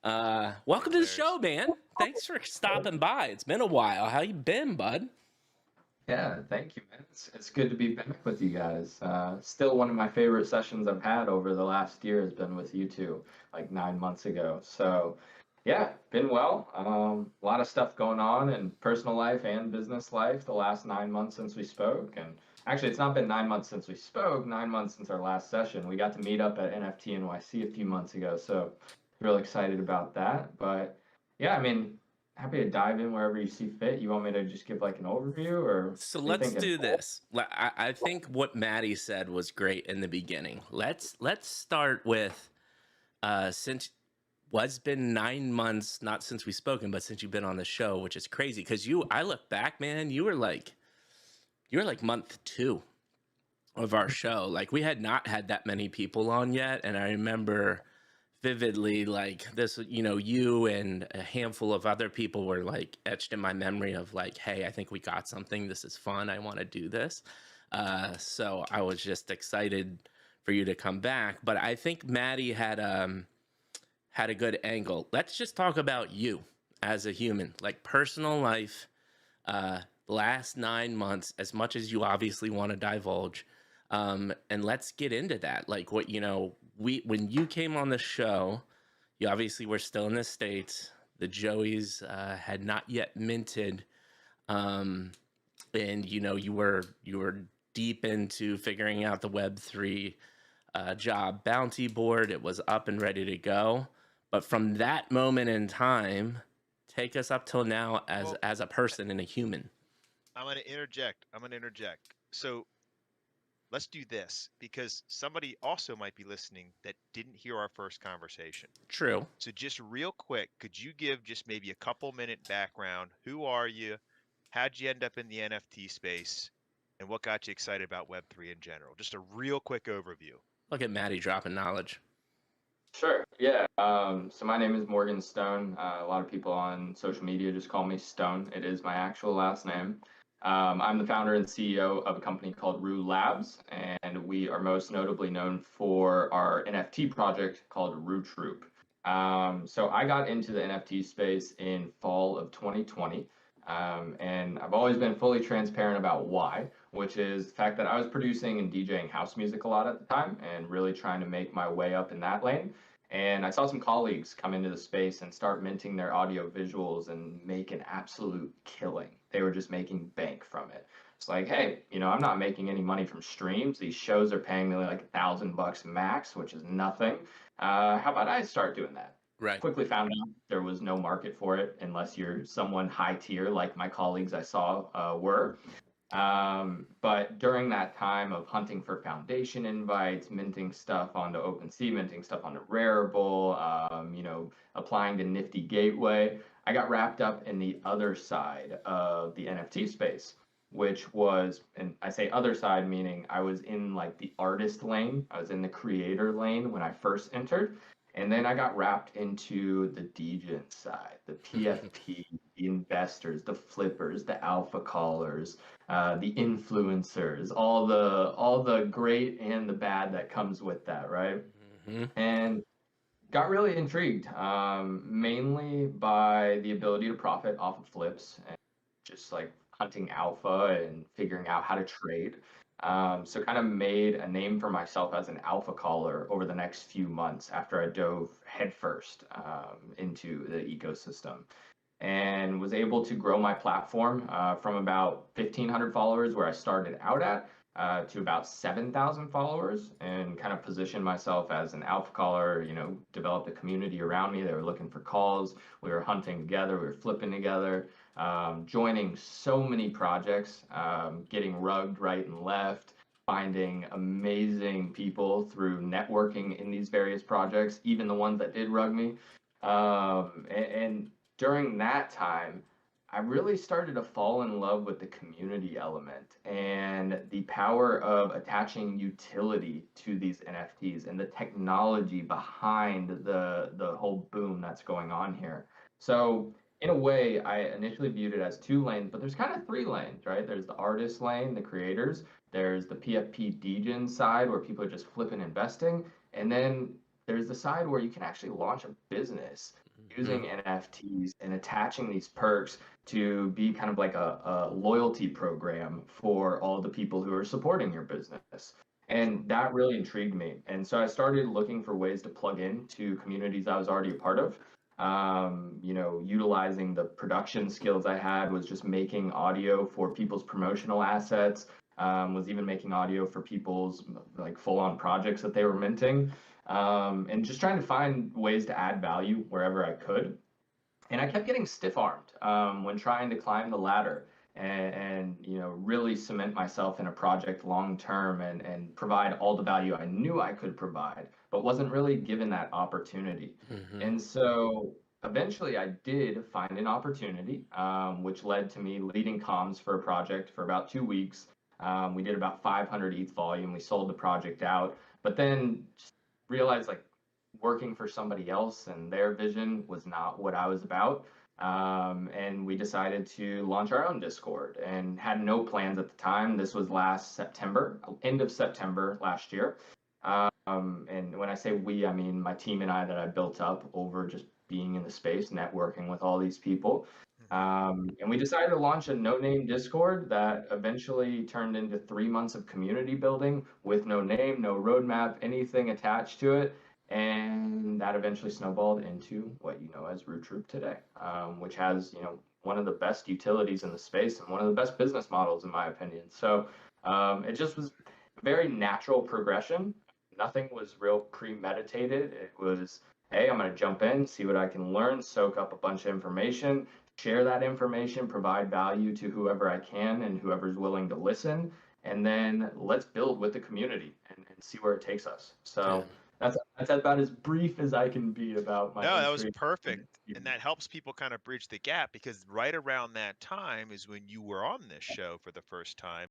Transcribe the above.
Welcome to the Hilarious. show, man. Thanks for stopping by. It's been a while. How you been, bud? Yeah, thank you, man. It's good to be back with you guys. Still one of my favorite sessions I've had over the last year has been with you two, like 9 months ago. So, yeah, been well. A lot of stuff going on in personal life and business life the last 9 months since we spoke. And actually, it's not been 9 months since we spoke, 9 months since our last session. We got to meet up at NFT NYC a few months ago, so real excited about that. But yeah, I mean, happy to dive in wherever you see fit. You want me to just give like an overview, or what So are you let's thinking? do this. I think what Maddie said was great in the beginning. Let's start with since what's been 9 months, not since we've spoken, but since you've been on the show, which is crazy because I look back, man, you were like month two of our show. Like we had not had that many people on yet, and I remember vividly like this, you and a handful of other people were like etched in my memory of like, hey, I think we got something. This is fun. I want to do this. So I was just excited for you to come back. But I think Maddie had a good angle. Let's just talk about you as a human, like personal life, last 9 months, as much as you obviously want to divulge. And let's get into that. Like what, when you came on the show, you obviously were still in the States. The Joeys had not yet minted. Um, and you were deep into figuring out the Web3 job bounty board. It was up and ready to go. But from that moment in time, take us up till now as Well, as a person and a human. I'm going to interject. So let's do this because somebody also might be listening that didn't hear our first conversation. True. So just real quick, could you give just maybe a couple minute background? Who are you? How'd you end up in the NFT space? And what got you excited about Web3 in general? Just a real quick overview. Look at Maddie dropping knowledge. Sure. Yeah. So my name is Morgan Stone. A lot of people on social media just call me Stone. It is my actual last name. I'm the founder and CEO of a company called Rue Labs, and we are most notably known for our NFT project called Rue Troop. So I got into the NFT space in fall of 2020, and I've always been fully transparent about why, which is the fact that I was producing and DJing house music a lot at the time and really trying to make my way up in that lane. And I saw some colleagues come into the space and start minting their audio visuals and make an absolute killing. They were just making bank from it. It's like, hey, I'm not making any money from streams. These shows are paying me like $1,000 max, which is nothing. How about I start doing that? Right. Quickly found out there was no market for it unless you're someone high tier like my colleagues I saw were. But during that time of hunting for foundation invites, minting stuff onto OpenSea, minting stuff onto Rarible, applying to Nifty Gateway, I got wrapped up in the other side of the NFT space, which was, and I say other side meaning I was in like the artist lane, I was in the creator lane when I first entered. And then I got wrapped into the degen side, the PFP, the investors, the flippers, the alpha callers, the influencers, all the great and the bad that comes with that, right? Hmm. And got really intrigued, mainly by the ability to profit off of flips and just like hunting alpha and figuring out how to trade. So kind of made a name for myself as an alpha caller over the next few months after I dove headfirst into the ecosystem and was able to grow my platform from about 1,500 followers where I started out at to about 7,000 followers and kind of positioned myself as an alpha caller, developed a community around me. They were looking for calls. We were hunting together. We were flipping together, joining so many projects, getting rugged right and left, finding amazing people through networking in these various projects, even the ones that did rug me. And during that time, I really started to fall in love with the community element and the power of attaching utility to these NFTs and the technology behind the whole boom that's going on here. So in a way, I initially viewed it as two lanes, but there's kind of three lanes, right? There's the artist lane, the creators. There's the PFP degen side where people are just flipping investing. And then there's the side where you can actually launch a business Mhm. using NFTs and attaching these perks to be kind of like a loyalty program for all the people who are supporting your business. And that really intrigued me. And so I started looking for ways to plug in to communities I was already a part of. Utilizing the production skills I had, was just making audio for people's promotional assets, was even making audio for people's like full-on projects that they were minting, and just trying to find ways to add value wherever I could. And I kept getting stiff-armed when trying to climb the ladder and really cement myself in a project long term and provide all the value I knew I could provide, but wasn't really given that opportunity. Mhm. And so eventually I did find an opportunity, which led to me leading comms for a project for about 2 weeks. We did about 500 ETH volume. We sold the project out, but then just realized like working for somebody else and their vision was not what I was about. And we decided to launch our own Discord and had no plans at the time. This was last September, end of September last year. And when I say we, I mean my team and I that I built up over just being in the space, networking with all these people. And we decided to launch a no-name Discord that eventually turned into 3 months of community building with no name, no roadmap, anything attached to it. And that eventually snowballed into what you know as Root Troop today, which has one of the best utilities in the space and one of the best business models in my opinion. So it just was a very natural progression. Nothing was real premeditated. It was, hey, I'm going to jump in, see what I can learn, soak up a bunch of information, share that information, provide value to whoever I can and whoever's willing to listen, and then let's build with the community and see where it takes us. So that's about as brief as I can be about my No, that was entry. perfect. And that helps people kind of bridge the gap, because right around that time is when you were on this show for the first time.